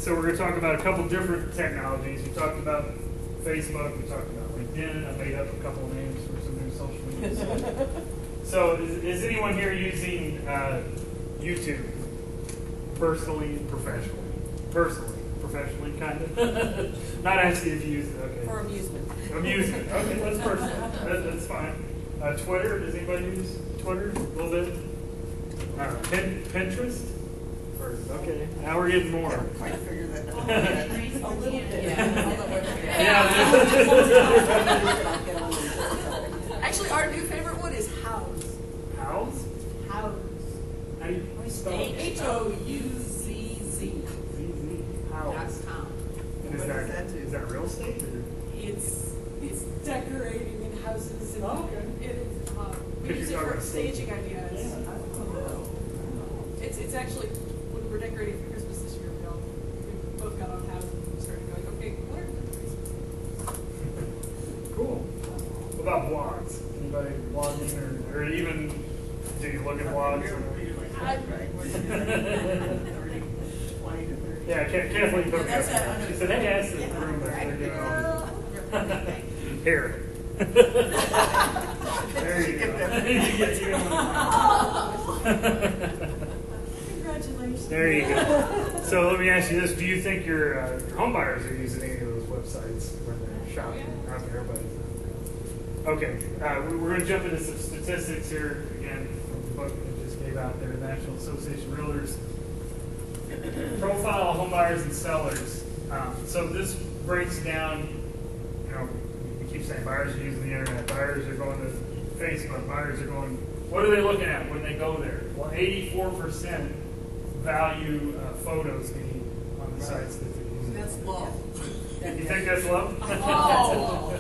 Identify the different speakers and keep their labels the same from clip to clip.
Speaker 1: So we're going to talk about a couple different technologies. We talked about Facebook. We talked about LinkedIn. I made up a couple of names for some new social media. So is anyone here using YouTube personally and professionally? Personally, professionally, kind of. Not asking if you use it. Okay.
Speaker 2: For amusement.
Speaker 1: Amusement. Okay, that's personal. That's fine. Twitter. Does anybody use Twitter? A little bit. Pinterest. Okay, now we're getting more.
Speaker 3: Trying to figure that out.
Speaker 2: A little bit. Actually, our new favorite one is Houzz.
Speaker 1: Houzz?
Speaker 2: Houzz.
Speaker 1: How do you spell it?
Speaker 2: H-O-U-Z-Z.
Speaker 1: Houzz.
Speaker 3: And what does that do?
Speaker 1: Is that real estate? Or?
Speaker 2: It's decorating in houses and we use it for staging ideas.
Speaker 1: Yeah.
Speaker 2: It's actually when we're decorating for Christmas this year, we both got on Houzz and started going, okay, what are the Christmas?
Speaker 1: Cool. What about blogs? Anybody blogging or even do you look at blogs? Yeah, Kathleen put me up there. She said, hey, ask the room that they're doing. Here. There you go.
Speaker 2: Congratulations.
Speaker 1: There you go. So let me ask you this. Do you think your home buyers are using any of those websites when they're shopping? Not everybody. Okay. We're going to jump into some statistics here again from the book that just gave out there, National Association of Realtors. Profile of home buyers and sellers. So this breaks down, we keep saying buyers are using the internet, buyers are going to Facebook, buyers are going, what are they looking at when they go there? Well, 84% value photos being on the sites that they're using.
Speaker 2: That's low.
Speaker 1: You think that's low?
Speaker 2: Oh,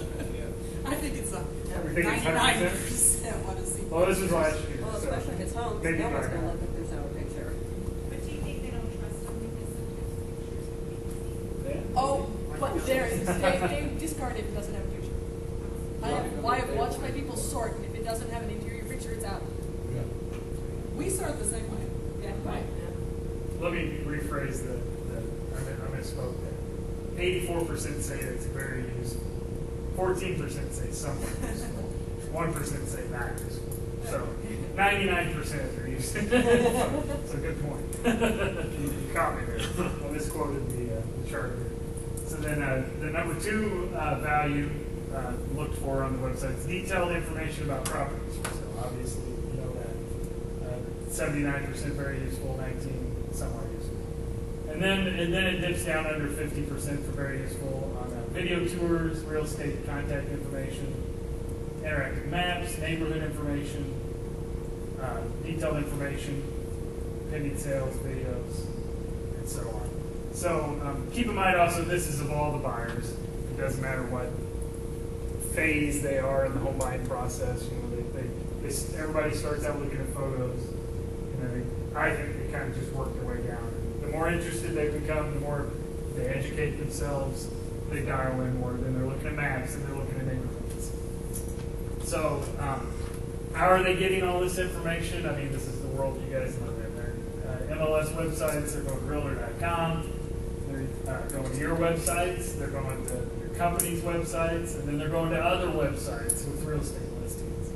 Speaker 2: I think it's a
Speaker 1: think it's
Speaker 2: 99% want to see.
Speaker 1: Well, this was last year.
Speaker 4: Well, especially if it's home,
Speaker 1: maybe
Speaker 4: no one's
Speaker 1: not.
Speaker 4: going to look if there's no picture.
Speaker 5: But do you think they don't trust them because sometimes pictures can be deceiving?
Speaker 2: Oh, but they discard it if it doesn't have a picture. I have watched my people sort, and if it doesn't have an interior picture, it's out.
Speaker 1: Yeah.
Speaker 2: We sort the same way. Yeah, right.
Speaker 1: Let me rephrase that. I misspoke there. 84% say it's very useful. 14% say somewhat useful. 1% say not useful. So 99% are useful. So good point. You caught me there. I misquoted the chart here. So then the number 2 value looked for on the website is detailed information about properties for sale. Obviously, you know that. 79% very useful, 19% somewhat useful. And then it dips down under 50% for very useful on video tours, real estate contact information, interactive maps, neighborhood information, detailed information, pending sales, videos, and so on. So keep in mind also this is of all the buyers. It doesn't matter what phase they are in the home buying process. Everybody starts out looking at photos. I think they kind of just work their way down. The more interested they become, the more they educate themselves, they dial in more. Then they're looking at maps and they're looking at neighborhoods. So how are they getting all this information? I mean, this is the world you guys live in. They're MLS websites. They're going to realtor.com. They're going to your websites. They're going to your company's websites, and then they're going to other websites with real estate listings.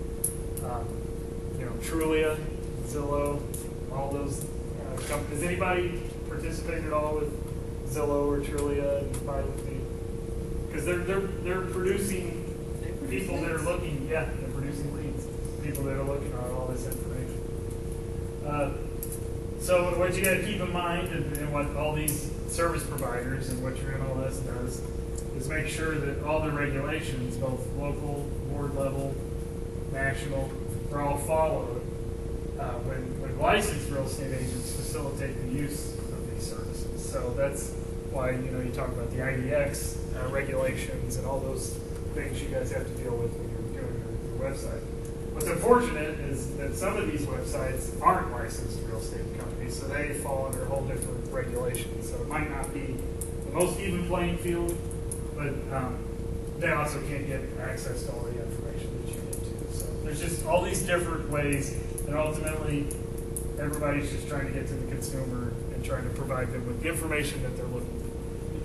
Speaker 1: Trulia, Zillow, all those companies. Has anybody participated at all with Zillow or Trulia and buy with me? Because they're producing people that are looking. Yeah, they're producing leads. People that are looking at all this information. So what you got to keep in mind, and what all these service providers and what your MLS does, is make sure that all the regulations, both local, board level, national, are all followed when licensed real estate agents facilitate the use of these services. So that's why you talk about the IDX regulations and all those things you guys have to deal with when you're doing your website. What's unfortunate is that some of these websites aren't licensed real estate companies, so they fall under a whole different regulation. So it might not be the most even playing field, but they also can't get access to all the information that you need to. So there's just all these different ways, and ultimately everybody's just trying to get to the consumer and trying to provide them with the information that they're looking for.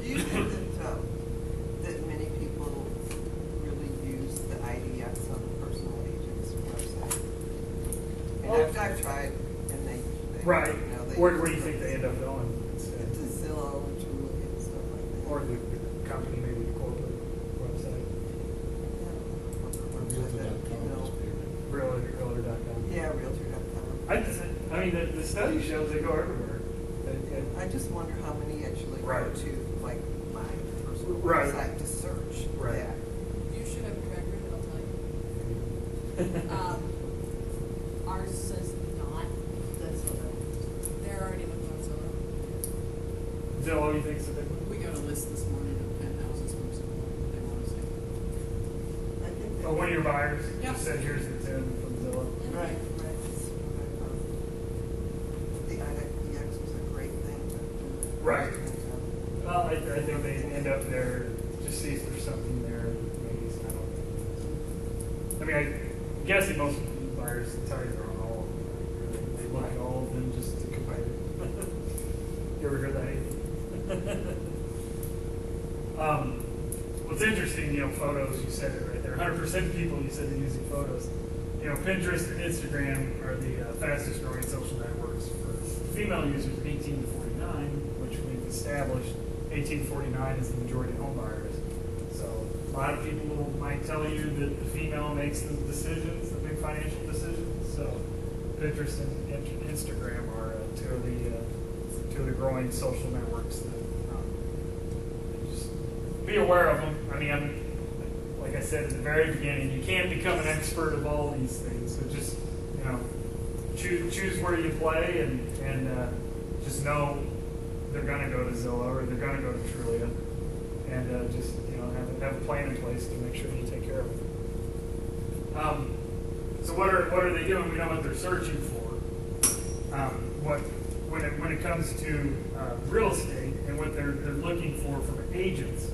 Speaker 3: Do you think that many people really use the IDX on the personal agent's website? I mean, I've tried, and they
Speaker 1: Right.
Speaker 3: you know, they
Speaker 1: Where do you think they end up going?
Speaker 3: to Zillow and Trulia and stuff like that.
Speaker 1: Or the company, maybe the corporate website, realtor.com.
Speaker 3: Yeah, Realtor.com.
Speaker 1: I mean, the study shows they go everywhere.
Speaker 3: I just wonder how many actually go
Speaker 1: Right.
Speaker 3: to like my personal
Speaker 1: Right.
Speaker 3: website to search
Speaker 1: Right.
Speaker 3: that.
Speaker 2: You should have a tracker that'll tell you. Ours says not.
Speaker 4: That's what
Speaker 2: They're already looking on Zillow.
Speaker 1: Zillow, you think is a big one?
Speaker 6: We got a list this morning of penthouses from Zillow they want to see.
Speaker 3: I think that.
Speaker 1: Oh, one of your buyers
Speaker 6: Yeah.
Speaker 1: just said, here's the 10 from Zillow.
Speaker 3: Right, right. That's what I thought. The IDX was a great thing.
Speaker 1: Right. Well, I think they end up there, just see if there's something there, maybe it's not on there. I mean, I'm guessing most buyers tell you they're on all of them. They look at all of them just to compare. You ever heard that either? What's interesting, photos, you said it right there. 100% of people, you said they're using photos. Pinterest and Instagram are the fastest growing social networks for female users 18 to 49, which we've established 18 to 49 is the majority of home buyers. So a lot of people might tell you that the female makes the decisions, the big financial decisions. So Pinterest and Instagram are two of the growing social networks that just be aware of them. I mean, like I said at the very beginning, you can't become an expert of all these things. So just choose where you play and just know they're going to go to Zillow or they're going to go to Trulia, and just have a plan in place to make sure you take care of them. So what are they doing? We know what they're searching for. When it comes to real estate and what they're looking for from agents.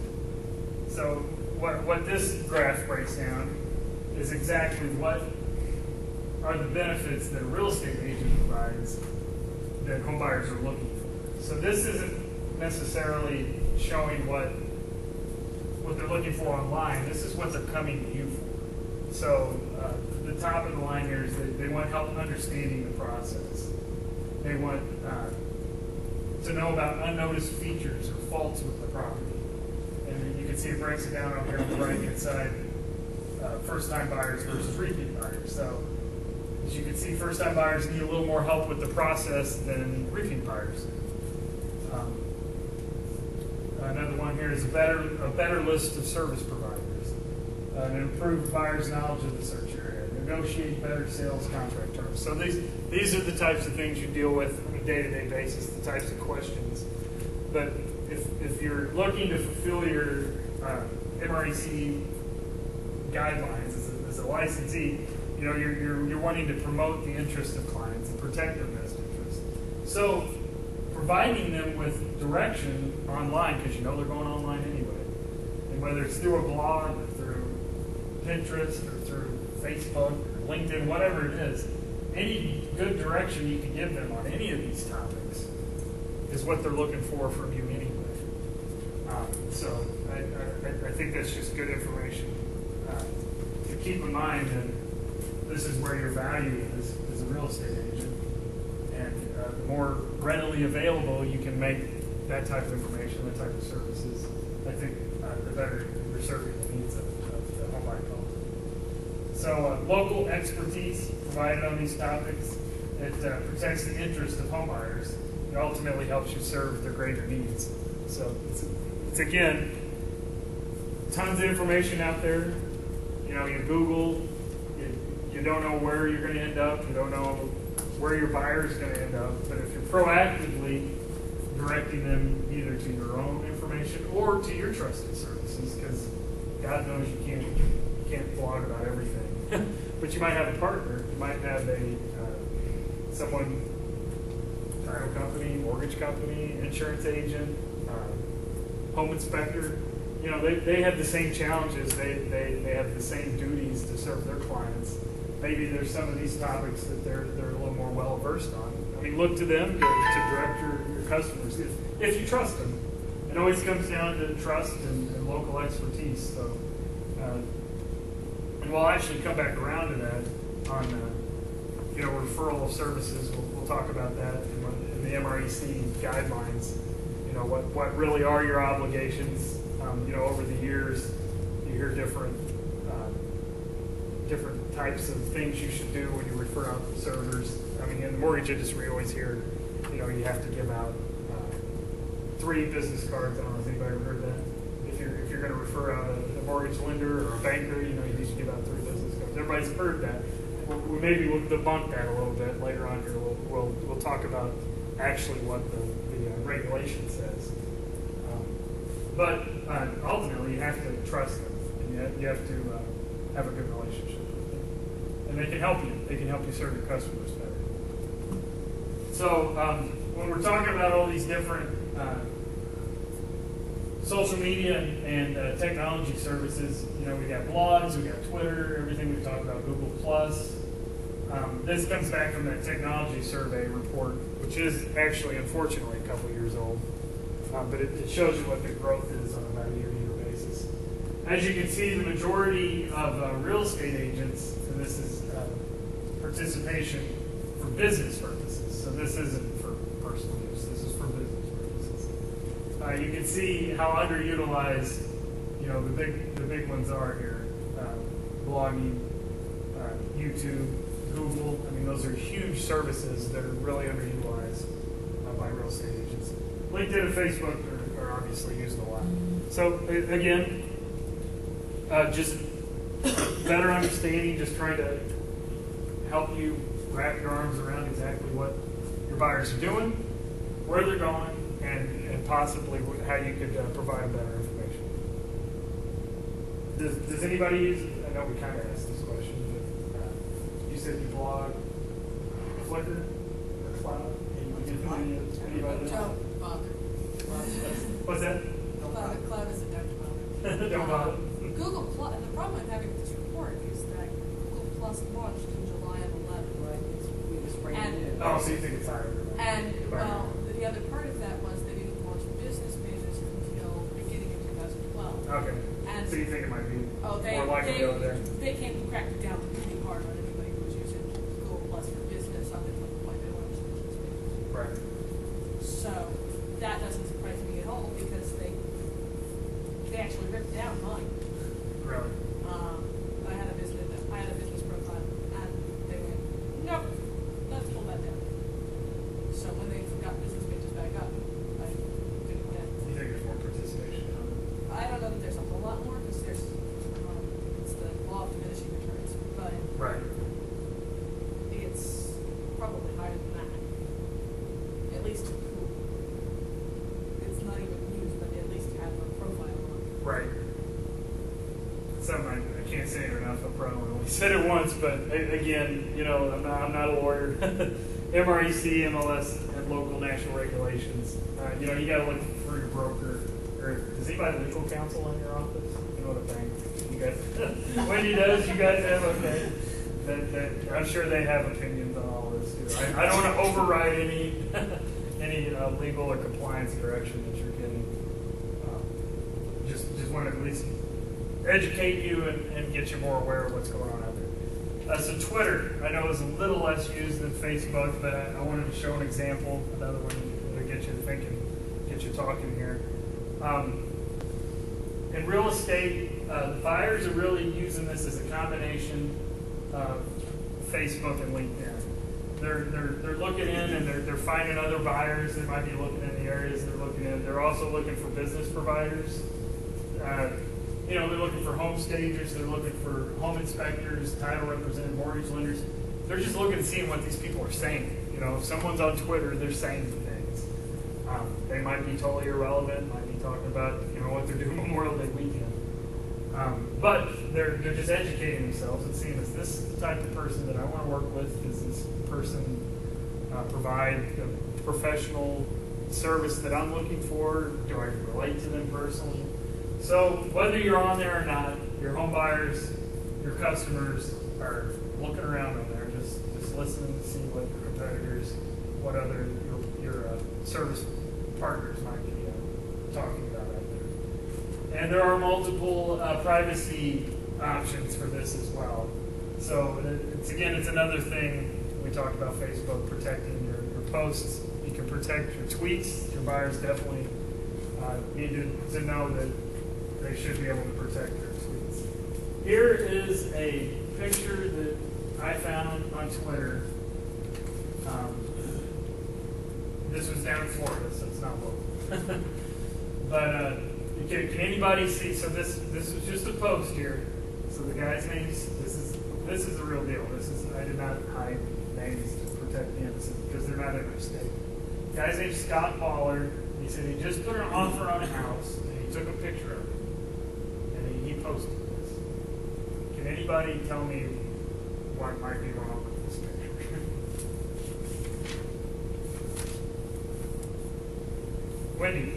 Speaker 1: So what this graph breaks down is exactly what are the benefits that a real estate agent provides that home buyers are looking for. So this isn't necessarily showing what they're looking for online. This is what they're coming to you for. So the top of the line here is they want help understanding the process. They want to know about unnoticed features or faults with the property. And you can see it breaks it down over here on the right-hand side, first-time buyers versus repeat buyers. So as you can see, first-time buyers need a little more help with the process than repeat buyers. Another one here is a better list of service providers, an improved buyer's knowledge of the search area, negotiate better sales contract terms. So these are the types of things you deal with on a day-to-day basis, the types of questions. But if you're looking to fulfill your MREC guidelines as a licensee, you're wanting to promote the interest of clients and protect their best interest. So providing them with direction online, because they're going online anyway, and whether it's through a blog or through Pinterest or through Facebook or LinkedIn, whatever it is, any good direction you can give them on any of these topics is what they're looking for from you anyway. So I think that's just good information to keep in mind, and this is where your value is as a real estate agent. And the more readily available you can make that type of information, that type of services, I think the better you're serving the needs of the home buying public. So local expertise provided on these topics, it protects the interest of home buyers. It ultimately helps you serve their greater needs. So it's again, tons of information out there. You Google, you don't know where you're going to end up. You don't know where your buyer is going to end up. But if you're proactively directing them either to your own information or to your trusted services, because God knows you can't blog about everything. But you might have a partner. You might have someone, title company, mortgage company, insurance agent, home inspector. They have the same challenges. They have the same duties to serve their clients. Maybe there's some of these topics that they're a little more well versed on. I mean, look to them to direct your customers if you trust them. It always comes down to trust and local expertise. So, and we'll actually come back around to that on referral of services. We'll talk about that in the MREC guidelines. What really are your obligations? Over the years, you hear different types of things you should do when you refer out servers. I mean, in the mortgage industry, you always hear, you have to give out 3 business cards. I don't know if anybody ever heard that. If you're going to refer out a mortgage lender or a banker, you need to give out 3 business cards. Everybody's heard that. Maybe we'll debunk that a little bit later on here. We'll talk about actually what the regulation says. But ultimately, you have to trust them, and you have to have a good relationship with them, and they can help you. They can help you serve your customers better. So when we're talking about all these different social media and technology services, we got blogs, we got Twitter, everything we've talked about, Google Plus. This comes back from that technology survey report, which is actually, unfortunately, a couple years old. But it shows you what the growth is on about a year-to-year basis. As you can see, the majority of real estate agents, and this is participation for business purposes, so this isn't for personal use, this is for business purposes. You can see how underutilized, the big ones are here. Blogging, YouTube, Google. I mean, those are huge services that are really underutilized by real estate agents. LinkedIn and Facebook are obviously used a lot. So again, just better understanding, just trying to help you wrap your arms around exactly what your buyers are doing, where they're going, and possibly how you could provide them better information. Does anybody use, I know we kind of asked this question, but you said you blog Flickr or Cloud? Anybody?
Speaker 2: Don't bother.
Speaker 1: What's that?
Speaker 2: Cloud is a don't bother.
Speaker 1: Don't bother.
Speaker 2: Google Plus, and the problem with having this report is that Google Plus launched in July of 11.
Speaker 4: Right, we just bring it
Speaker 2: And-
Speaker 4: in.
Speaker 1: Oh, so you think it's higher?
Speaker 2: And, the other part of that was they didn't launch business pages until beginning of 2012.
Speaker 1: Okay.
Speaker 2: And-
Speaker 1: So you think it might be
Speaker 2: Oh,
Speaker 1: more likely over there?
Speaker 2: they came to crack it down really hard on anybody who was using Google Plus for business up until the point they launched business pages.
Speaker 1: Right.
Speaker 2: So that doesn't surprise me at all because they actually ripped down mine.
Speaker 1: Really?
Speaker 2: I had a business profile, and they went, nope, let's pull that down. So when they got business pages back up, I didn't get.
Speaker 1: You think there's more participation?
Speaker 2: I don't know that there's a whole lot more because there's it's the law of diminishing returns, but
Speaker 1: Right.
Speaker 2: it's probably higher than that. At least it's not even used, but they at least have a profile on.
Speaker 1: Right. Something I can't say it enough. I probably only said it once, but again, I'm not a lawyer. MREC, MLS, and local national regulations. You got to look for your broker. Or does anybody legal counsel in your office? You know what I'm saying? You guys, Wendy does. You guys have okay. I'm sure they have opinions on all this too. I don't want to override any legal or compliance direction that you're getting. Just want to at least educate you and get you more aware of what's going on out there. So Twitter, I know is a little less used than Facebook, but I wanted to show an example, another one to get you thinking, get you talking here. In real estate, the buyers are really using this as a combination of Facebook and LinkedIn. They're looking in and they're finding other buyers that might be looking in the areas they're looking in. They're also looking for business providers. They're looking for home stagers, they're looking for home inspectors, title representative, mortgage lenders. They're just looking and seeing what these people are saying. If someone's on Twitter, they're saying things. They might be totally irrelevant, might be talking about what they're doing Memorial Day weekend. But they're just educating themselves and seeing, is this the type of person that I want to work with? Does this person provide the professional service that I'm looking for? Do I relate to them personally? So whether you're on there or not, your home buyers, your customers are looking around on there, just listening to see what your competitors, what other your service partners might be talking about out there. And there are multiple privacy options for this as well. So it's another thing. We talked about Facebook protecting your posts. You can protect your tweets. Your buyers definitely need to know that they should be able to protect their tweets. Here is a picture that I found on Twitter. This was down in Florida, so it's not local. But can anybody see? So this was just a post here. So the guy's name's this is the real deal. I did not hide names to protect the innocent because they're not interested. The guy's name's Scott Baller. He said he just put an offer on a house and he took a picture of it and he posted this. Can anybody tell me what might be wrong with this picture? Wendy.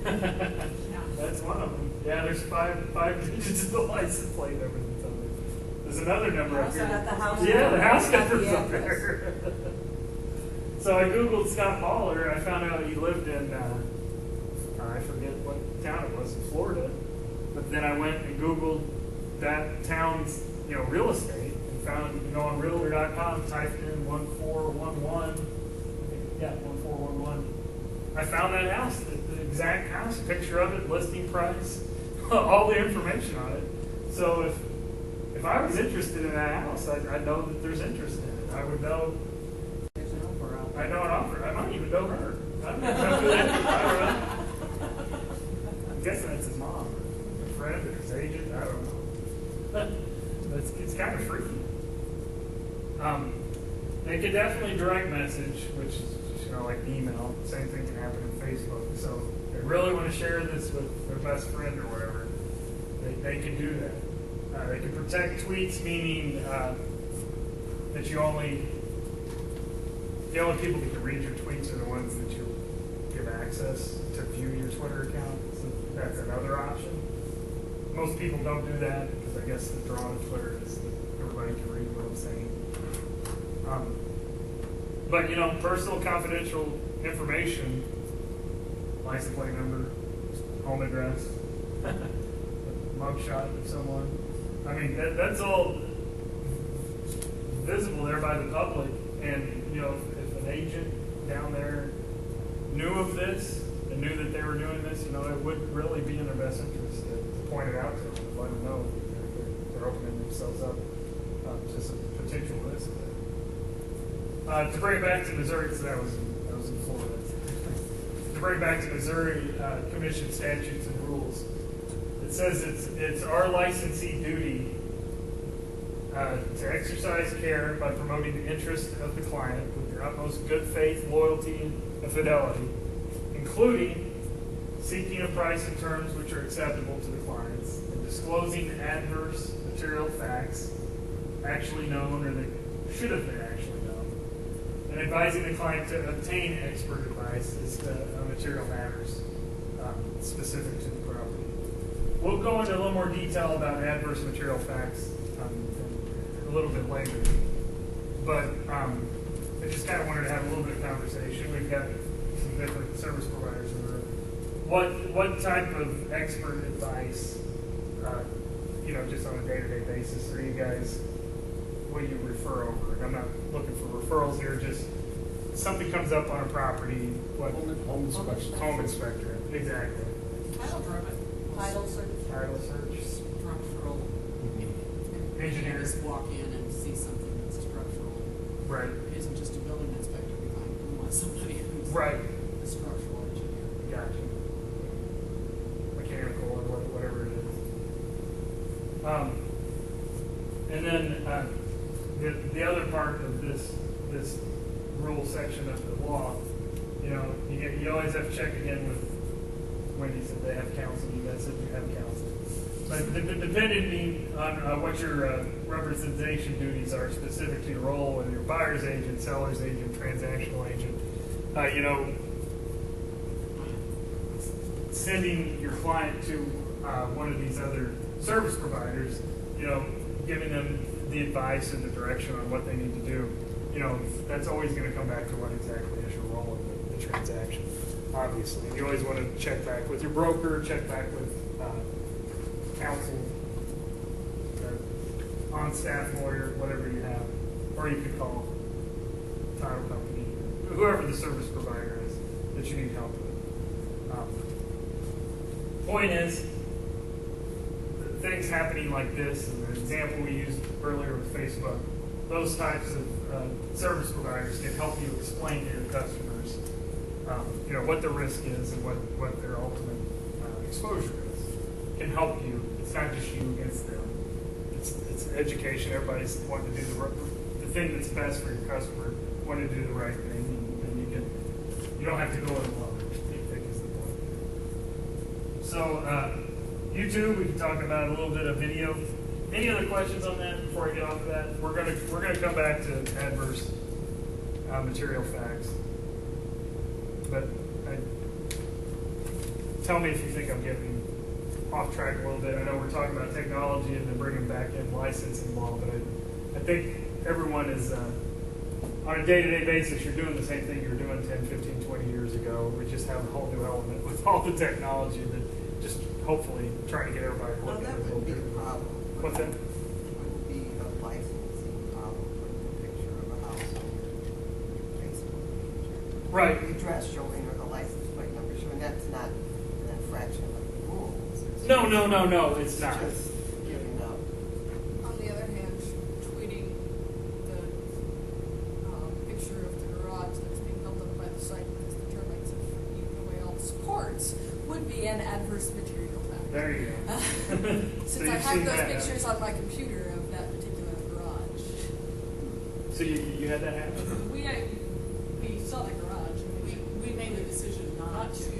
Speaker 1: That's one of them. Yeah, there's five digits of the license plate number that's on there. There's another number up
Speaker 4: Also
Speaker 1: here.
Speaker 4: got the house
Speaker 1: Yeah, the
Speaker 4: number.
Speaker 1: house number's
Speaker 4: Yeah.
Speaker 1: up there. So I Googled Scott Baller. I found out he lived in, I forget what town it was in Florida. But then I went and Googled that town's, real estate and found, on realtor.com, typed in 1411. Yeah, 1411. I found that house, the exact house, picture of it, listing price, all the information on it. So if I was interested in that house, I'd know that there's interest in it. I would know.
Speaker 6: There's an offer out there.
Speaker 1: I know an offer. I might even know her. I don't know who that is. I don't know. I'm guessing that's his mom, or a friend, or his agent. I don't know. It's kind of freaky. They could definitely direct message, which is like email. Same thing can happen in Facebook. So if they really want to share this with their best friend or whatever, they can do that. They can protect tweets, meaning that the only people that can read your tweets are the ones that you give access to view your Twitter account. So that's another option. Most people don't do that because I guess the draw on Twitter is that everybody can read what I'm saying. But personal confidential information, license plate number, home address, mugshot of someone. I mean, that's all visible there by the public. And if an agent down there knew of this and knew that they were doing this, it would really be in their best interest to point it out to them and let them know they're opening themselves up to some potential risk. To bring it back to Missouri, because I was in Florida. To bring it back to Missouri Commission statutes and rules, it says it's our licensee duty to exercise care by promoting the interest of the client with their utmost good faith, loyalty, and fidelity, including seeking a price and terms which are acceptable to the clients, and disclosing adverse material facts actually known or that should have been actually known, and advising the client to obtain expert advice as to material matters specific to the property. We'll go into a little more detail about adverse material facts a little bit later, but I just kind of wanted to have a little bit of conversation. We've got some different service providers in the room. What type of expert advice, just on a day-to-day basis, are you guys? What do you refer over? And I'm not looking for referrals here. Just something comes up on a property. What?
Speaker 6: Home inspection.
Speaker 1: Home inspector. Exactly.
Speaker 2: Title permit.
Speaker 4: Title search.
Speaker 1: Title search.
Speaker 6: Structural.
Speaker 1: Engineer.
Speaker 6: Just walk in and see something that's structural.
Speaker 1: Right.
Speaker 6: It isn't just a building inspector behind. We want somebody who's
Speaker 1: Right.
Speaker 6: a structural engineer.
Speaker 1: Gotcha. Mechanical or whatever it is. And then the other part of this rule section of the law, you always have to check again with Wendy said they have counsel. You guys said you have counsel. But depending on what your representation duties are specific to your role, whether you're buyer's agent, seller's agent, transactional agent, sending your client to one of these other service providers, giving them the advice and the direction on what they need to do you know, that's always going to come back to what exactly is your role in the transaction, obviously. And you always want to check back with your broker, check back with counsel, on-staff lawyer, whatever you have, or you could call title company, whoever the service provider is that you need help with. Point is, things happening like this, and the example we used earlier with Facebook, those types of service providers can help you explain to your customers, you know, what the risk is and what their ultimate exposure is. Can help you. It's not just you against them. It's education. Everybody's wanting to do the thing that's best for your customer. Wanting to do the right thing, and you don't have to go it alone. I think is the point. So YouTube, we can talk about a little bit of video. Any other questions on that before I get off of that? We're gonna come back to adverse material facts, but tell me if you think I'm getting off track a little bit. I know we're talking about technology and then bringing back in licensing law, but I think everyone is on a day-to-day basis. You're doing the same thing you were doing 10, 15, 20 years ago. We just have a whole new element with all the technology that just hopefully trying to get everybody
Speaker 3: Well,
Speaker 1: looking
Speaker 3: that
Speaker 1: at it a little
Speaker 3: would be a
Speaker 1: different.
Speaker 3: problem.
Speaker 1: What's that?
Speaker 3: Wouldn't be a licensing problem putting a picture of a house on your Facebook page.
Speaker 1: Right.
Speaker 3: The address showing or the license plate number showing, that's not an infraction of the rules. It's
Speaker 1: No, it's not.
Speaker 3: just giving up.
Speaker 2: On the other hand, tweeting the picture of the garage that's being built up by the site because the termites have eaten away all the supports would be an adverse material fact.
Speaker 1: There you go. So
Speaker 2: Since I
Speaker 1: you've
Speaker 2: have
Speaker 1: seen
Speaker 2: those
Speaker 1: that
Speaker 2: pictures on my computer of that particular garage.
Speaker 1: So you had that happen?
Speaker 2: We saw the garage.
Speaker 6: We made the decision not to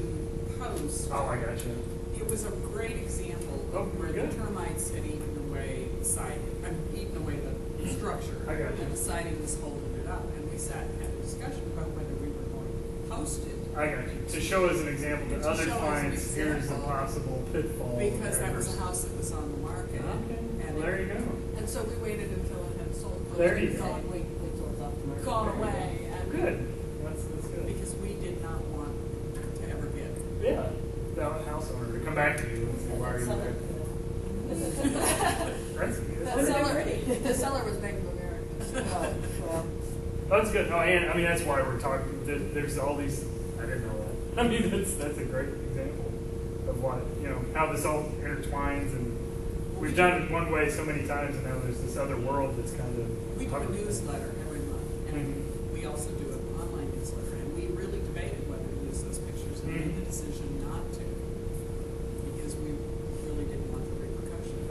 Speaker 6: post.
Speaker 1: Oh, I got you.
Speaker 6: It was a great example
Speaker 1: Oh,
Speaker 6: of where
Speaker 1: good.
Speaker 6: the termites had eaten away the siding, eaten away the structure.
Speaker 1: I got you.
Speaker 6: And the siding was holding it up, and we sat and had a discussion about whether we were going to post it.
Speaker 1: I got you. To show as an example to
Speaker 6: To
Speaker 1: other
Speaker 6: show as an
Speaker 1: clients, here's a
Speaker 6: example.
Speaker 1: possible pitfall.
Speaker 6: Because that was
Speaker 1: errors.
Speaker 6: a house that was on the market.
Speaker 1: Okay.
Speaker 6: And
Speaker 1: Well, there you go.
Speaker 2: And so we waited until it had sold.
Speaker 1: There you go.
Speaker 2: Gone,
Speaker 4: Wait till it's off the market.
Speaker 2: gone away. And
Speaker 1: Good. That's good.
Speaker 6: Because we did not want to ever get.
Speaker 1: Yeah. The house owner to come back to you and say, why are you there? That's good.
Speaker 2: The seller was Bank of America.
Speaker 4: Well,
Speaker 1: That's good. No, and I mean that's why we're talking. There's all these. I didn't know that. I mean that's a great example of what how this all intertwines, and we've done it one way so many times, and now there's this other world that's kind of.
Speaker 6: We do a newsletter every month, and
Speaker 1: Mhm.
Speaker 6: we also do an online newsletter, and we really debated whether to use those pictures and made the decision not to, because we really didn't want the repercussions.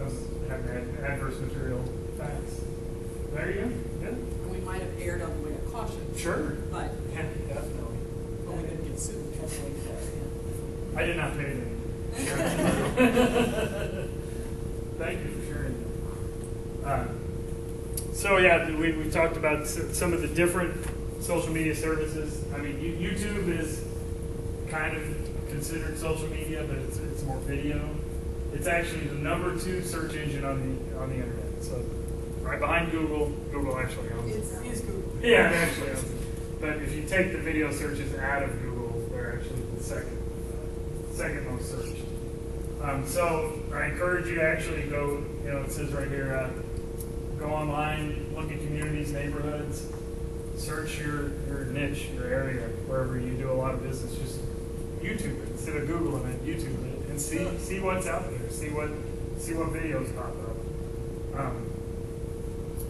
Speaker 1: Have adverse material facts. There you go. Yeah.
Speaker 6: And we might have erred on the way of caution.
Speaker 1: Sure.
Speaker 6: But,
Speaker 1: Yeah, definitely.
Speaker 6: but we didn't get sued.
Speaker 1: I did not pay them. Thank you for sharing that. So yeah, we talked about some of the different social media services. I mean, YouTube is kind of considered social media, but it's more video. It's actually the number 2 search engine on the internet. So right behind Google. Google actually owns it.
Speaker 2: It's Google.
Speaker 1: Yeah, it actually owns it. But if you take the video searches out of Google, they're actually the second most searched. So I encourage you to actually go, it says right here, go online, look at communities, neighborhoods, search your niche, your area, wherever you do a lot of business. Just YouTube it instead of Googling it, YouTube it, and see what's out there. See what videos pop up.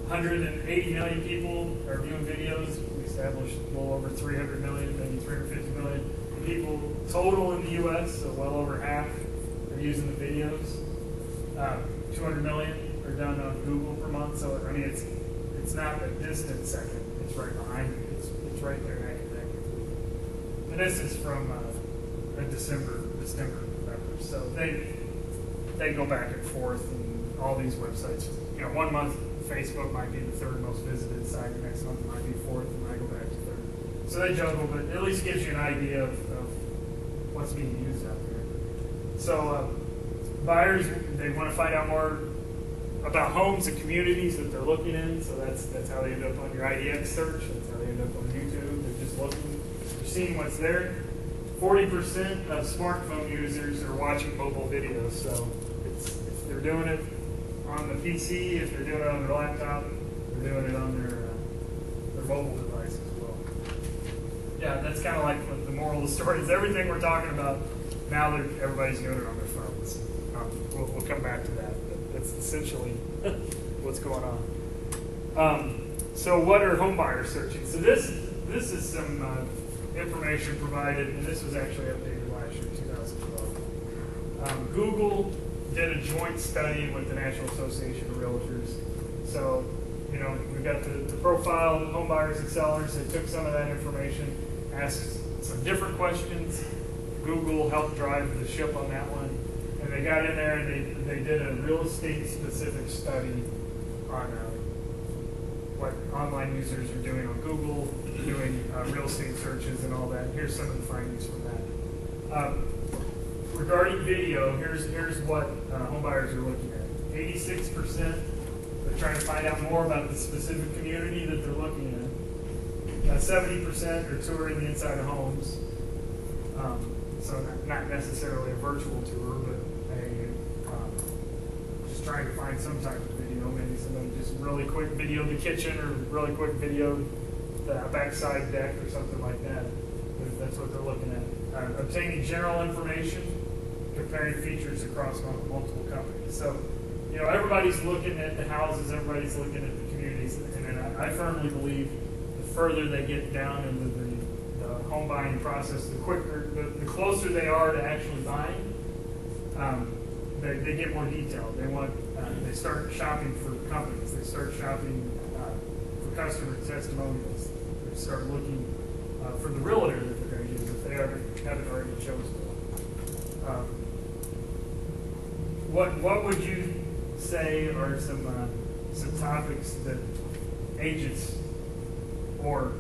Speaker 1: 180 million people are viewing videos. We established a little over 300 million, maybe 350 million people total in the U.S., so well over half are using the videos. 200 million are done on Google per month, so I mean it's not a distant second. It's right behind you. It's right there neck and neck. And this is from a December number, so they go back and forth, and all these websites. 1 month Facebook might be the 3rd most visited site. The next month it might be 4th, and might go back to 3rd. So they juggle, but at least gives you an idea of what's being used out there. So buyers, they want to find out more about homes and communities that they're looking in. So that's how they end up on your IDX search. That's how they end up on YouTube. They're just looking, they're seeing what's there. 40% of smartphone users are watching mobile videos. So if they're doing it on the PC, if they're doing it on their laptop, they're doing it on their mobile device as well. Yeah, that's kind of like the moral of the story is everything we're talking about now. Everybody's doing it on their phones. We'll come back to that. But that's essentially what's going on. So what are home buyers searching? So this is some information provided, and this was actually updated last year, 2012. Google did a joint study with the National Association of Realtors. So, we've got the profile of home buyers and sellers. They took some of that information, asked some different questions. Google helped drive the ship on that one. And they got in there and they did a real estate specific study on what online users are doing on Google, doing real estate searches and all that. Here's some of the findings from that. Regarding video, here's what home buyers are looking at. 86%, they're trying to find out more about the specific community that they're looking at. 70% are touring the inside of homes. So not necessarily a virtual tour, but just trying to find some type of video, maybe somebody just really quick video of the kitchen or really quick video of the backside deck or something like that. That's what they're looking at. Obtaining general information, comparing features across multiple companies. So, everybody's looking at the houses, everybody's looking at the communities, and I firmly believe the further they get down into the home buying process, the closer they are to actually buying, they get more detailed. They start shopping for companies. They start shopping for customer testimonials. They start looking for the realtor that they're going to use if they haven't already chosen one. What would you say are some topics that agents or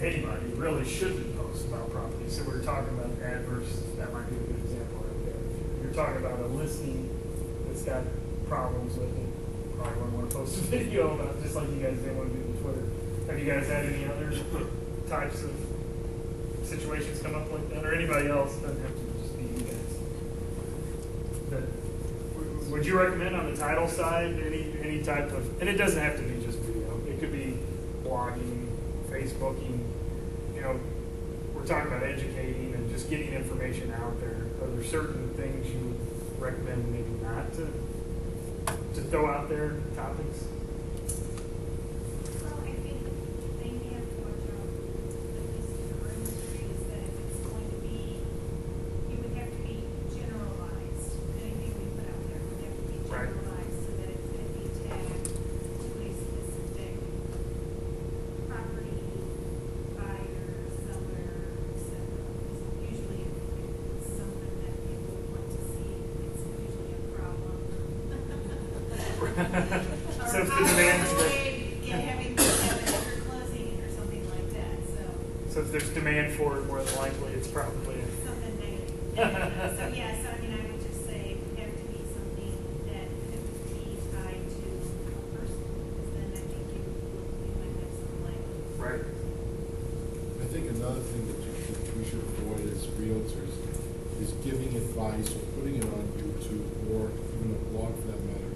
Speaker 1: anybody really shouldn't post about property? So we're talking about adverse. That might be a good example right there. If you're talking about a listing that's got problems with it, probably wouldn't want to post a video about it, just like you guys didn't want to do on Twitter. Have you guys had any other types of situations come up like that, or anybody else? Doesn't have to just be you guys. Would you recommend on the title side any type of, and it doesn't have to be just video. It could be blogging, Facebooking. We're talking about educating and just getting information out there. Are there certain things you would recommend maybe not to throw out there, topics?
Speaker 5: Well, I think they have to watch out, at least in our industry, is that if it's going to be, it would have to be generalized. Anything we put out there would have to be
Speaker 1: Right.
Speaker 5: generalized so that it's going to be tagged to a specific property, buyer, seller, etc. Usually if it's something that people want to see, it's usually a problem.
Speaker 1: So if the demand
Speaker 5: having to have an extra closing or something like that,
Speaker 1: so if there's demand for it, more than likely it's probably
Speaker 5: something negative. So yes, I would just say it would have to be something that could be tied to a person, because then I think you might have some language.
Speaker 1: right.
Speaker 7: I think another thing that we should avoid as realtors is giving advice or putting it on YouTube or even a blog for that matter,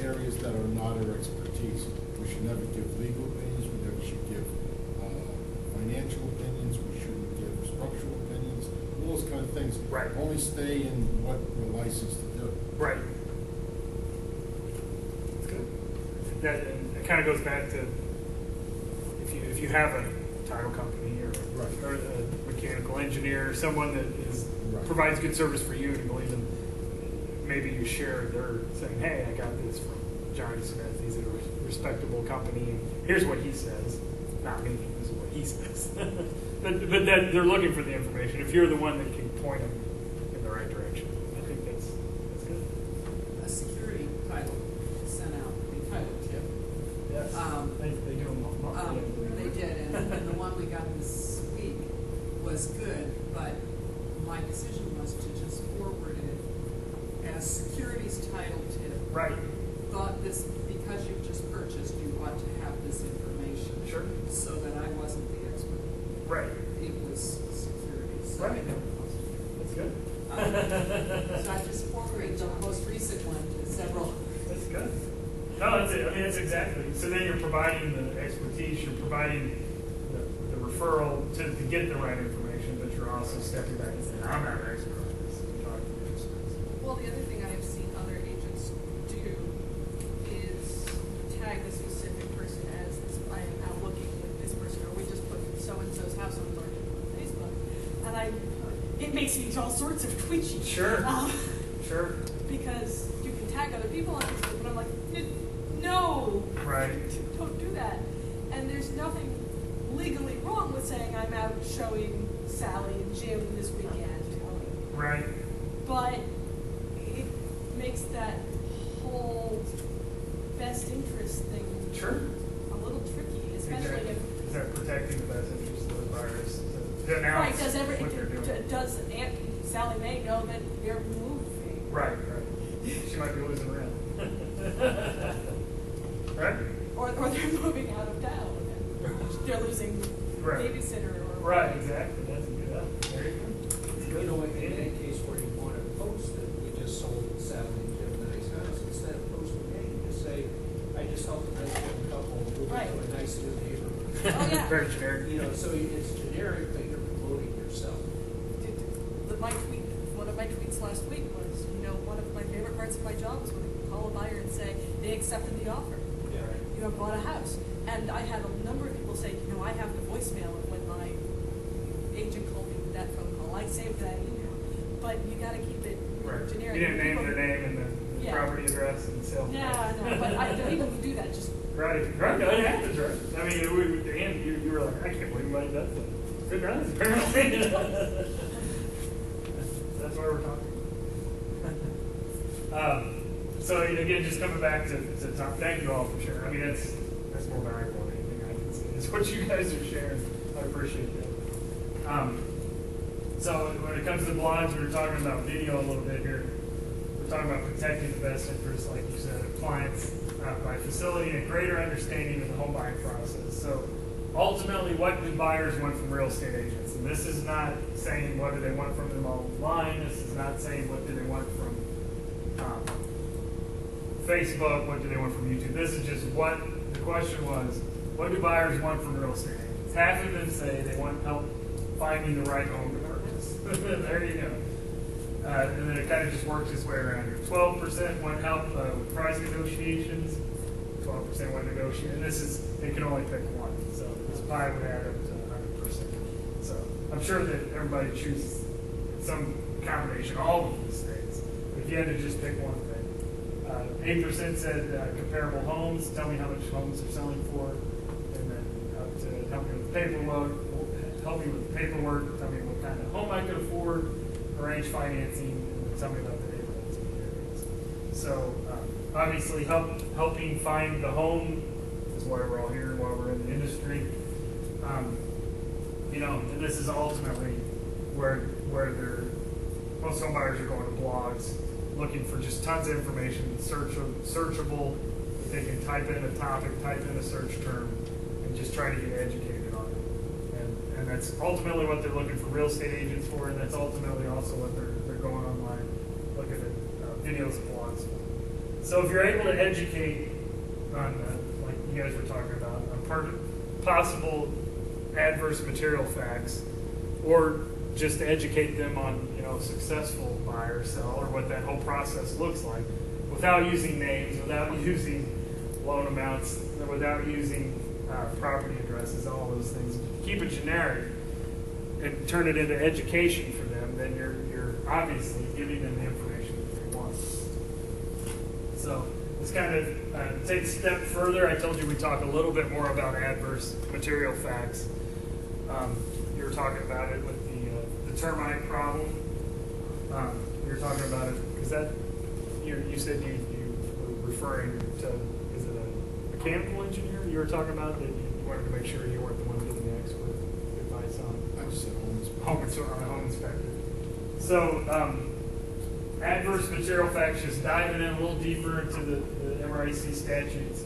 Speaker 7: areas that are not our expertise. We should never give legal opinions, we never should give financial opinions, we shouldn't give structural opinions, all those kind of things.
Speaker 1: Right.
Speaker 7: Only stay in what we're licensed to do.
Speaker 1: Right. That's good. That and it kind of goes back to if you have a title company or a mechanical engineer, someone that provides good service for you and you believe in, maybe you share their saying, hey, I got this from Johnny Smith. He's a respectable company, and here's what he says. Not me. This is what he says. but that they're looking for the information. If you're the one that can point them in the right direction, I think that's good.
Speaker 6: A security title sent out a title tip.
Speaker 1: Yes. They do them.
Speaker 6: They did, and the one we got this week was good, but my decision was to just forward it as securities title tip.
Speaker 1: Right.
Speaker 6: thought this, because you've just purchased, you ought to have this information.
Speaker 1: Sure.
Speaker 6: So that I wasn't the expert.
Speaker 1: Right.
Speaker 6: It was security. So
Speaker 1: Right. That's good.
Speaker 6: So I just forwarded the most recent one to several.
Speaker 1: That's good. No, that's it. I mean, that's exactly. So then you're providing the expertise, you're providing the referral to get the right information, but you're also stepping back and saying, I'm not an expert on this. I'm talking to the experts.
Speaker 2: Well, the other thing I've seen other agents do is tag the specific person as this, I am out looking with this person, or we just put so-and-so's house on market on Facebook. And it makes me all sorts of twitchy.
Speaker 1: Sure. Sure.
Speaker 2: Because you can tag other people on Facebook, but I'm like, no.
Speaker 1: Right.
Speaker 2: Don't do that. And there's nothing legally wrong with saying I'm out showing Sally and Jim this weekend.
Speaker 1: Right.
Speaker 2: But it makes that whole best interest thing
Speaker 1: Sure.
Speaker 2: a little tricky, especially
Speaker 1: Exactly.
Speaker 2: if.
Speaker 1: Is that protecting the best interest of the buyers? To
Speaker 2: Right,
Speaker 1: announce what they're doing.
Speaker 2: does Aunt Sally Mae know that they're moving?
Speaker 1: Right, right. She might be losing rent. Right?
Speaker 2: Or they're moving out of town and they're losing
Speaker 1: Right.
Speaker 2: babysitter or.
Speaker 1: Right, exactly. That's a good, there you go. That's
Speaker 8: You
Speaker 1: good.
Speaker 8: know, in that case where you want to post that we just sold Sally and Jim a nice house, instead of posting, hey, you just say, I just helped a nice young couple move
Speaker 2: Right.
Speaker 8: into a nice new neighborhood.
Speaker 2: Oh, yeah.
Speaker 1: Very generic.
Speaker 8: You know, so it's generic, but you're promoting yourself.
Speaker 2: One of my tweets last week was, one of my favorite parts of my job is when I can call a buyer and say, they accepted the offer.
Speaker 1: Yeah.
Speaker 2: You have bought a house. And I had a number of people say, I have the voicemail of when my agent called me with that phone call. I saved that email. But you gotta keep it
Speaker 1: Right.
Speaker 2: generic.
Speaker 1: You didn't name
Speaker 2: People-
Speaker 1: the name and the
Speaker 2: Yeah.
Speaker 1: property address and cell phone.
Speaker 2: No, but the people who do that just,
Speaker 1: Right, right, no, it happens, right? I mean, and you were like, I can't believe anybody does that. Good runs, apparently. That's why we're talking. So again, just coming back to Tom, thank you all for sharing. I mean, that's more valuable than anything I can say. It's what you guys are sharing. I appreciate that. So when it comes to blogs, we were talking about video a little bit here. We're talking about protecting the best interests, like you said, of clients by facilitating a greater understanding of the home buying process. So ultimately, what do buyers want from real estate agents? And this is not saying what do they want from them online. This is not saying what do they want from Facebook, what do they want from YouTube. This is just what the question was, what do buyers want from real estate agents? Half of them say they want help finding the right home to purchase. There you go. And then it kind of just works its way around here. 12% want help with price negotiations. 12% want to negotiate. And this is, they can only pick one. So this pie would add up to 100%. So I'm sure that everybody chooses some combination, all of these things. But if you had to just pick one thing. 8% said comparable homes. Tell me how much homes are selling for. And then up to help me with paperwork. Help me with paperwork. Tell me what kind of home I could afford. Arrange financing, and tell me about the neighborhoods and the areas. So obviously helping find the home is why we're all here, why we're in the industry. And this is ultimately where most home buyers are going to blogs, looking for just tons of information, searchable. They can type in a topic, type in a search term, and just try to get educated on it. And that's ultimately what they're looking for real estate agents for, and that's ultimately also what they're going online, looking at videos and blogs for. So if you're able to educate on, like you guys were talking about, on possible adverse material facts, or just to educate them on, successful buy or sell, or what that whole process looks like, without using names, without using loan amounts, without using property addresses, all those things. Keep it generic and turn it into education for them, then you're obviously giving them the information that they want. So let's kind of take a step further. I told you we talk a little bit more about adverse material facts. You were talking about it with the termite problem. You were talking about it because you said you were referring to, is it a mechanical engineer you were talking about, that you wanted to make sure you weren't the one giving the expert advice on?
Speaker 7: I just said home inspector.
Speaker 1: Home inspector. So adverse material facts, just diving in a little deeper into the MRIC statutes,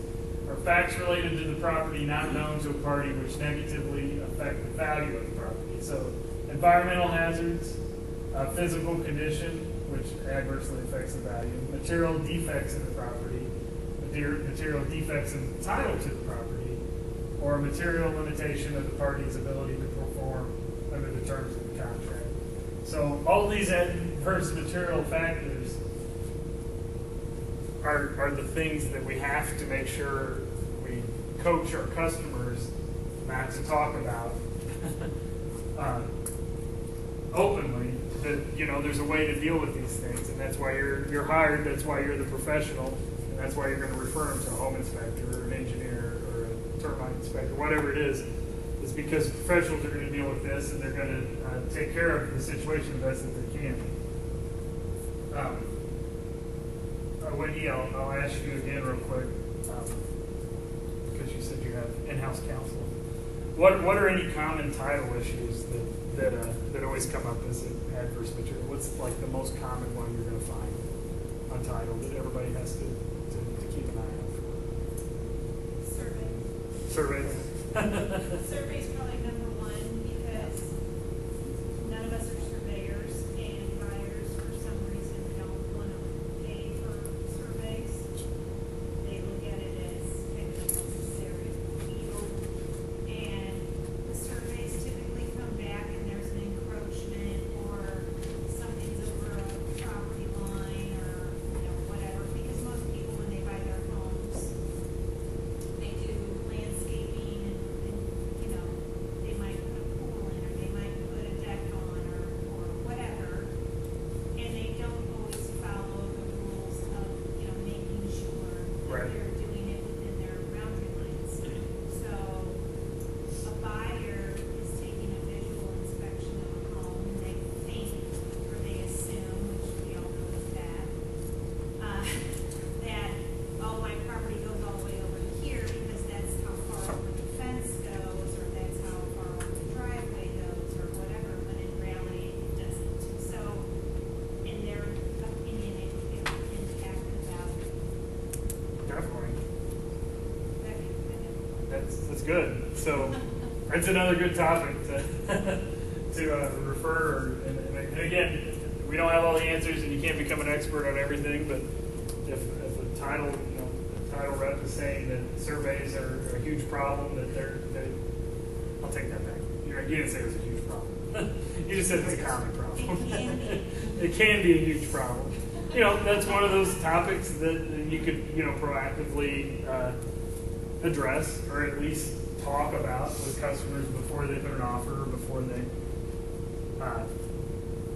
Speaker 1: are facts related to the property not known to a party which negatively affect the value of the property. So environmental hazards, physical condition, which adversely affects the value, material defects in the property, material defects in the title to the property, or a material limitation of the party's ability to perform under the terms of the contract. So all these adverse material factors are the things that we have to make sure we coach our customers not to talk about openly. That, you know, there's a way to deal with these things, and that's why you're hired. That's why you're the professional, and that's why you're going to refer them to a home inspector or an engineer or a termite inspector, whatever it is because professionals are going to deal with this, and they're going to take care of the situation the best that they can. Wendy, I'll ask you again real quick, because you said you have in-house counsel. What are any common title issues that always come up as an adverse material? What's like the most common one you're going to find on title that everybody has to keep an eye out for?
Speaker 5: Surveys. Surveys probably number one because none of us are surveyors, and buyers for some reason don't want to pay for surveys. They look at it as kind of a necessary evil, and the surveys typically come back and there's an encroachment or something's over a property line or whatever. Because most people, when they buy their homes, they do landscaping and they might put a pool in or they might put a deck on or whatever. And they don't always follow the rules of, making sure that
Speaker 1: Right.
Speaker 5: they're doing it within their boundary lines. So a buyer is taking a visual inspection of a home and they think, or they assume, which we all know is bad, that, my property goes all the way over to here because that's how far over the fence goes, or that's how far over the driveway goes, or whatever, but in reality, it doesn't. So, in their opinion, it can impact the value.
Speaker 1: Definitely.
Speaker 5: That can kind of.
Speaker 1: That's good. So that's another good topic to refer. And again, we don't have all the answers, and you can't become an expert on everything. But if a title, a title rep is saying that surveys are a huge problem, I'll take that back. You didn't say it was a huge problem. You just said it's a common problem.
Speaker 5: It can be.
Speaker 1: It can be a huge problem. That's one of those topics that you could, proactively address, or at least talk about with customers before they put an offer, or before they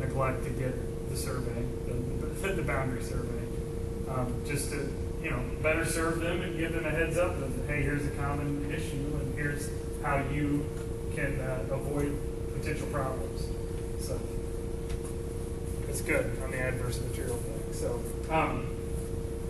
Speaker 1: neglect to get the survey, the boundary survey, just to, better serve them and give them a heads up of, hey, here's a common issue, and here's how you can avoid potential problems. So it's good on the adverse material thing. So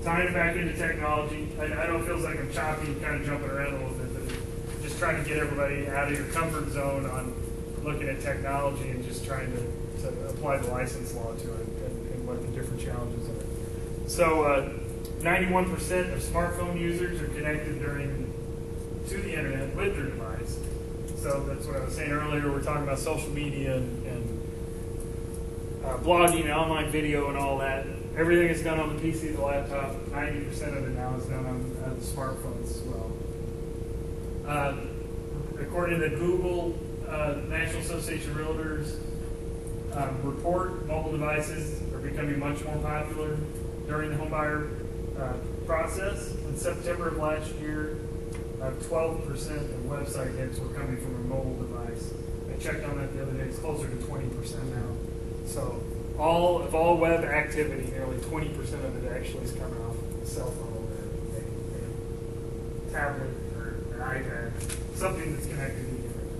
Speaker 1: tying it back into technology, I know it feels like I'm choppy, kind of jumping around a little bit, but just trying to get everybody out of your comfort zone on looking at technology and just trying to apply the license law to it and what the different challenges are. So 91% of smartphone users are connected to the internet with their device. So that's what I was saying earlier. We're talking about social media and blogging, and online video, and all that. Everything is done on the PC, the laptop. 90% of it now is done on the smartphones as well. According to Google, National Association of Realtors report, mobile devices are becoming much more popular during the homebuyer process. In September of last year, 12% of website hits were coming from a mobile device. I checked on that the other day; it's closer to 20% now. So all web activity, nearly 20% of it actually is coming off of a cell phone or a tablet or an iPad, something that's connected to the internet.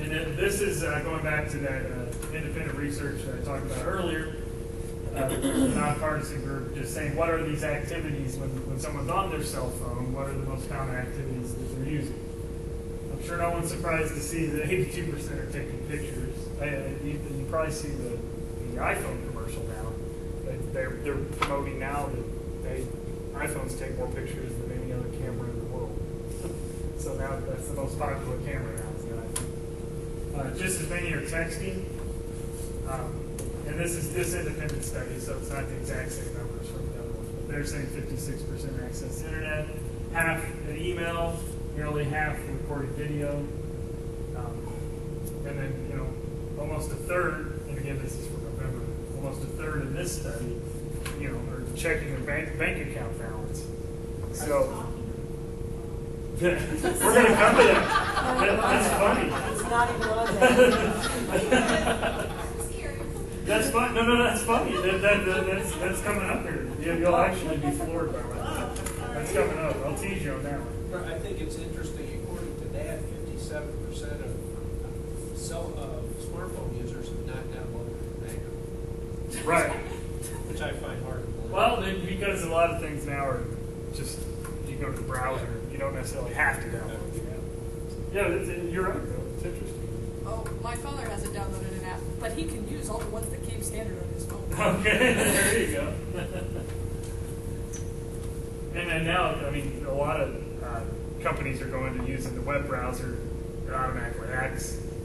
Speaker 1: And then this is going back to that independent research that I talked about earlier. The nonpartisan group just saying, what are these activities when someone's on their cell phone? What are the most common activities that they're using? I'm sure no one's surprised to see that 82% are taking pictures. You probably see the iPhone commercial now. They're promoting now that iPhones take more pictures than any other camera in the world. So now that's the most popular camera now is the iPhone. Just as many are texting. And this is this independent study, so it's not the exact same numbers from the other ones. But they're saying 56% access internet, half an email, nearly half recorded video, and then almost a third. And again, this is from November. Almost a third in this study, are checking their bank account balance. So we're going to come to that. That's funny.
Speaker 4: It's not even on there.
Speaker 1: That's fun. No, that's funny. That's coming up here. You'll actually be floored by that. That's coming up. I'll tease you on that one.
Speaker 8: But I think it's interesting, according to that, 57% of smartphone users have not downloaded an app.
Speaker 1: Right.
Speaker 8: Which I find hard to believe.
Speaker 1: Well, because a lot of things now are just, you go to the browser, you don't necessarily have to download the app. Yeah, you're right, though. It's interesting.
Speaker 2: Oh, my father hasn't downloaded an app, but he can use all the ones that came standard on his phone.
Speaker 1: Okay, there you go. And then now, a lot of companies are going to using the web browser. It automatically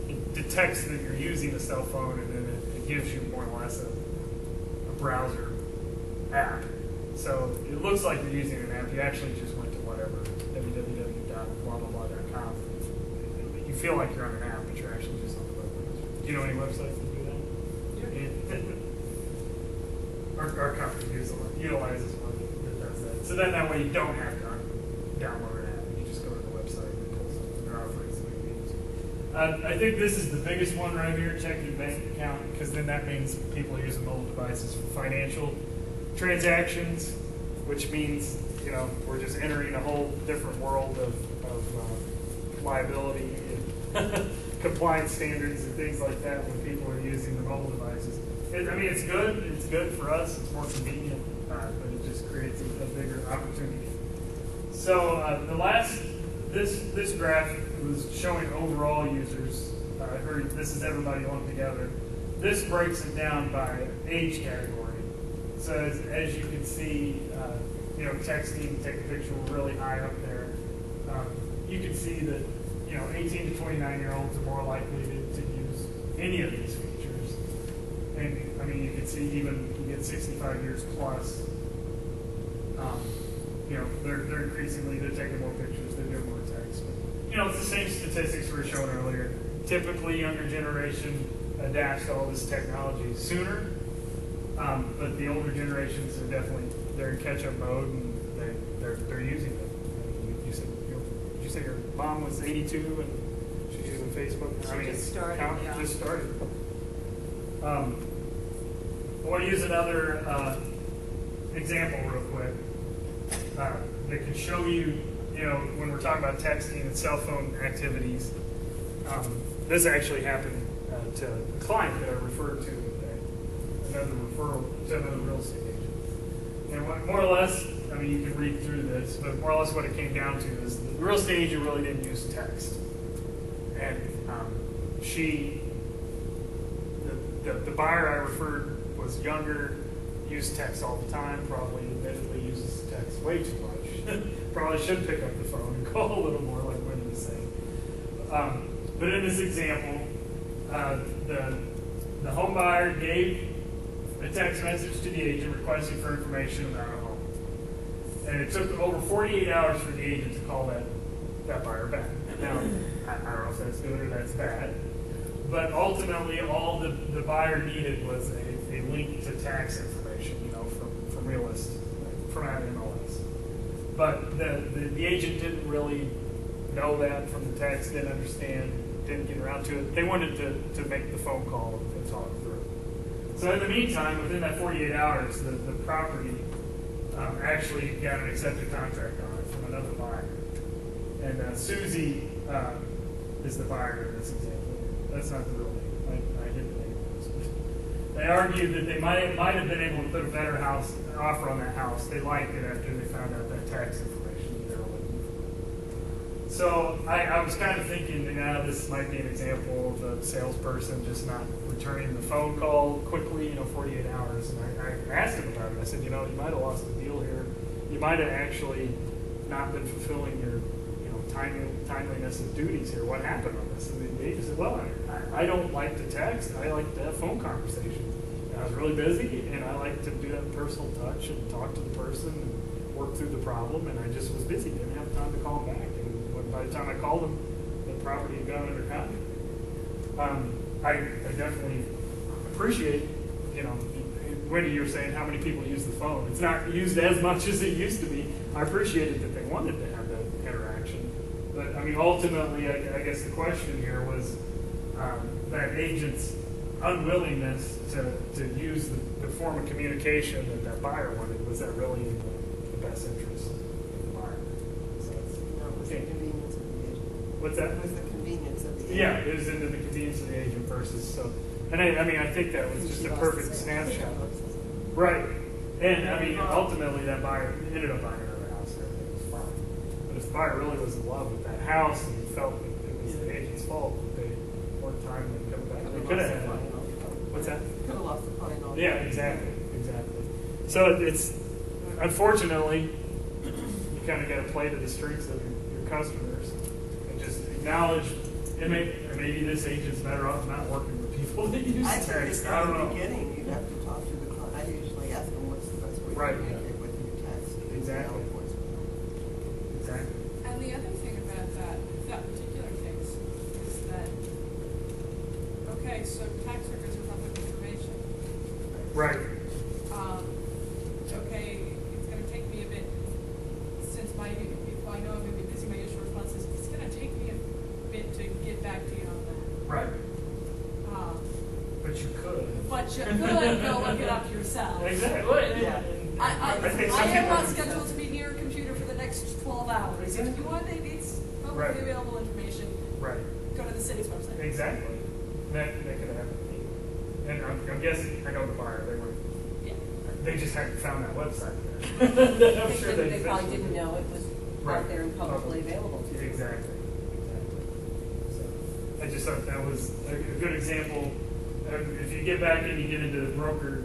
Speaker 1: it detects that you're using a cell phone, and then it gives you more or less a browser app. So it looks like you're using an app. You actually just went to whatever, www.blablablah.com. You feel like you're on an app, but you're actually just on the web browser. Do you know any websites that do that? Our company utilizes one that does that. So then that way you don't have to download an app. You just go to the website and pull something. They're offering some games. I think this is the biggest one right here, checking bank account, because then that means people are using mobile devices for financial transactions, which means we're just entering a whole different world of liability and compliance standards and things like that when people are using the mobile devices. It's good. It's good for us. It's more convenient, but it just creates a bigger opportunity. So this graph was showing overall users. Or this is everybody lumped together. This breaks it down by age category. So as you can see, texting, take a picture, we're really high up there. You can see that 18 to 29-year-olds are more likely to use any of these features. And you can see even you get 65 years plus. They're increasingly taking more pictures, they're doing more text. But, it's the same statistics we were showing earlier. Typically, younger generation adapts to all this technology sooner, but the older generations are they're in catch-up mode and they're using it. Did you say your mom was 82 and she's using Facebook?
Speaker 4: She just started, yeah.
Speaker 1: Just started. I want to use another example real quick that can show you, when we're talking about texting and cell phone activities. This actually happened to a client that I referred to another referral to another real estate agent. And more or less, you can read through this, but more or less what it came down to is the real estate agent really didn't use text. And the buyer I referred was younger, used text all the time, probably admittedly uses text way too much. Probably should pick up the phone and call a little more, like Wendy was saying. But in this example, the home buyer gave a text message to the agent requesting for information about a home. And it took over 48 hours for the agent to call that buyer back. Now, I don't know if that's good or that's bad, but ultimately all the buyer needed was a link to tax information, from Realist, from out MLS. But the agent didn't really know that from the text, didn't understand, didn't get around to it. They wanted to make the phone call and talk through. So in the meantime, within that 48 hours, the property actually got an accepted contract on it from another buyer. And Susie is the buyer in this example. That's not the real name. I hid the name. They argued that they might have been able to put a better offer on that house. They liked it after they found out that tax information that they were looking for. So I was kind of thinking, now this might be an example of a salesperson just not returning the phone call quickly, 48 hours. And I asked him about it. I said, you might have lost a deal here. You might have actually not been fulfilling your, timeliness of duties here. What happened on this? And he said, well, I don't like to text. I like to have phone conversations. And I was really busy, and I like to do that personal touch and talk to the person and work through the problem. And I just was busy, didn't have time to call him back. And by the time I called him, the property had gone under contract. I definitely appreciate, Wendy, you were saying how many people use the phone. It's not used as much as it used to be. I appreciated that they wanted to have that interaction. But, ultimately, I guess the question here was that agent's unwillingness to use the form of communication that buyer wanted. Was that really in the best interest of the buyer? So
Speaker 3: No, it was the convenience of the agent.
Speaker 1: what's that?
Speaker 3: It was the convenience of the agent.
Speaker 1: Yeah, it was into the convenience of the agent versus so. And I think that was just a perfect snapshot. Right. And ultimately that buyer ended up buying another house and everything was fine. But if the buyer really was in love with that house and felt that it was the agent's fault that they weren't timely coming back, they could have had. What's that?
Speaker 3: Could have lost the client all.
Speaker 1: Yeah, exactly. So it's unfortunately you kind of got to play to the strengths of your customers and just acknowledge. And maybe this agent's better off not working with people that use
Speaker 3: I think
Speaker 1: text.
Speaker 3: at
Speaker 1: I don't
Speaker 3: the
Speaker 1: know.
Speaker 3: beginning, you have to talk to the client. I usually ask them what's the best way to
Speaker 1: Right.
Speaker 3: communicate with you, text,
Speaker 1: Exactly.
Speaker 3: email, voicemail.
Speaker 1: Exactly.
Speaker 2: And the other thing about that particular case is that, okay, so tax records are public information.
Speaker 1: Right.
Speaker 2: Okay, it's gonna take me a bit, since if I know I'm gonna be busy, my usual response is, it's gonna take me a bit to get back to you on that.
Speaker 1: Right. But you could.
Speaker 2: But you could go look it up yourself.
Speaker 1: Exactly.
Speaker 3: Yeah.
Speaker 2: I
Speaker 1: think some
Speaker 2: am
Speaker 1: people-
Speaker 2: not scheduled to be near a computer for the next 12 hours. If you want it's publicly
Speaker 1: Right.
Speaker 2: available information,
Speaker 1: Right.
Speaker 2: go to the city's website.
Speaker 1: Exactly. That could have happened to me. And I'm guessing I know the buyer.
Speaker 2: Yeah.
Speaker 1: They just hadn't found that website yet. I'm sure
Speaker 4: They probably didn't know it was
Speaker 1: Right.
Speaker 4: out there and publicly available to them.
Speaker 1: Exactly. So I just thought that was a good example. If you get back and you get into the broker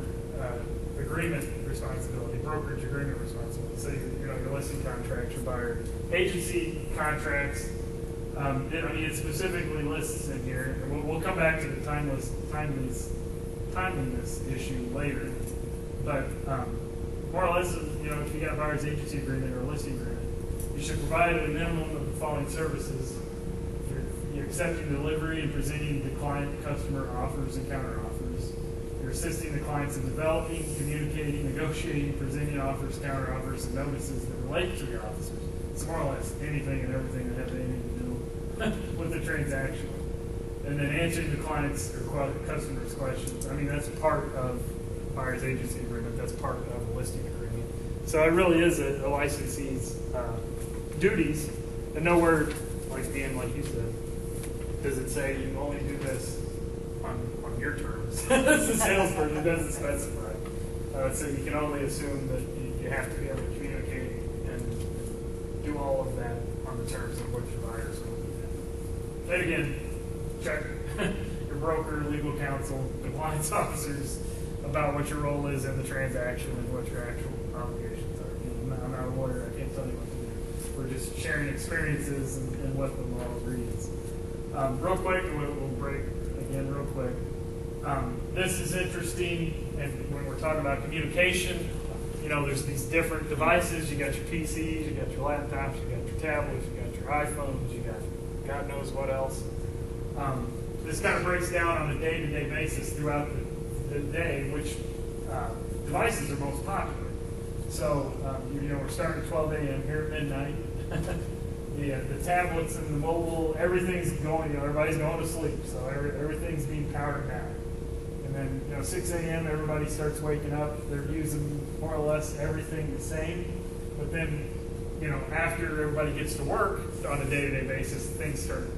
Speaker 1: agreement responsibility, brokerage agreement responsibility, so your listing contracts, your buyer agency contracts. It specifically lists in here, and we'll come back to the timeliness issue later. But more or less, if you got a buyer's agency agreement or a listing agreement, you should provide a minimum of the following services. You're accepting delivery and presenting the client customer offers and counteroffers. You're assisting the clients in developing, communicating, negotiating, presenting offers, counteroffers, and notices that relate to your officers. It's more or less anything and everything that has anything to do with the transaction. And then answering the client's or customer's questions. That's part of buyer's agency agreement. That's part of a listing agreement. So it really is a licensee's duties. And nowhere, like you said, does it say you can only do this on your terms. As a salesperson, it doesn't specify. So you can only assume that you have to be able to communicate and do all of that on the terms of what your buyers will do. Then again, check your broker, legal counsel, compliance officers about what your role is in the transaction and what your actual obligations are. I'm not a lawyer. I can't tell you what to do. We're just sharing experiences and what the law reads. Real quick, we'll break again real quick. This is interesting, and when we're talking about communication, there's these different devices. You got your PCs, you got your laptops, you got your tablets, you got your iPhones, you got God knows what else. This kind of breaks down on a day-to-day basis throughout the day, which devices are most popular. So, we're starting at 12 a.m. here at midnight. The tablets and the mobile, everything's going, everybody's going to sleep. So everything's being powered down. And then, 6 a.m., everybody starts waking up. They're using more or less everything the same. But then, after everybody gets to work on a day-to-day basis, things start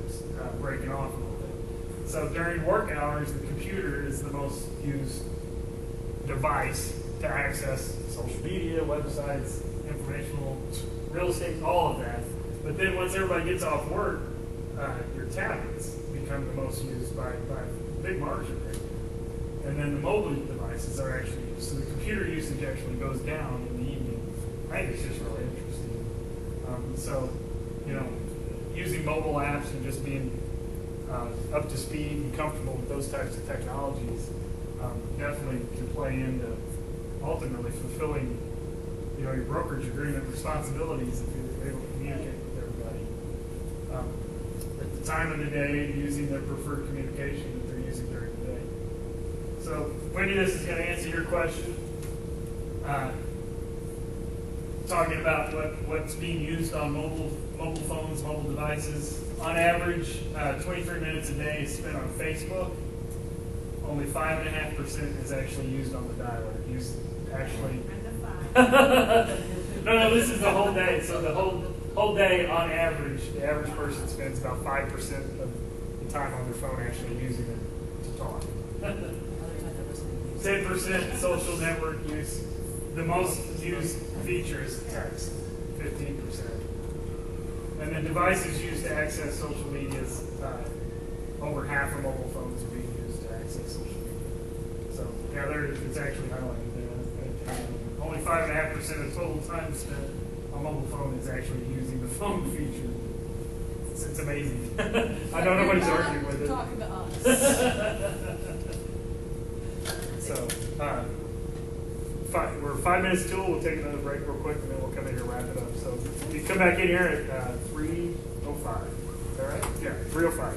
Speaker 1: breaking off a little bit. So during work hours, the computer is the most used device to access social media, websites, informational, real estate, all of that. But then once everybody gets off work, your tablets become the most used by a big margin. And then the mobile devices are actually used. So the computer usage actually goes down in the evening. I think it's just really interesting. So, you know, using mobile apps and just being up to speed and comfortable with those types of technologies definitely can play into ultimately fulfilling, you know, your brokerage agreement responsibilities if you're able to communicate with everybody. At the time of the day, using their preferred communication that they're using during the day. So, Wendy, this is going to answer your question. Talking about what's being used on mobile phones, mobile devices. On average, 23 minutes a day is spent on Facebook. Only 5.5% is actually used on the dialer. Used actually. No, this is the whole day. So the whole day, on average, the average person spends about 5% of the time on their phone actually using it to talk. 10% social network use. The most used feature is text, 15%. And then devices used to access social media is over half of mobile phones are being used to access social media. So, yeah, it's actually highlighted there. Only 5.5% of total time spent on mobile phone is actually using the phone feature. It's amazing. I know nobody's arguing with it.
Speaker 2: Talking to us.
Speaker 1: So, we're 5 minutes till. We'll take another break real quick, and then we'll come in here and wrap it up. So, you come back in here at 3:05. All right? Yeah, 3:05.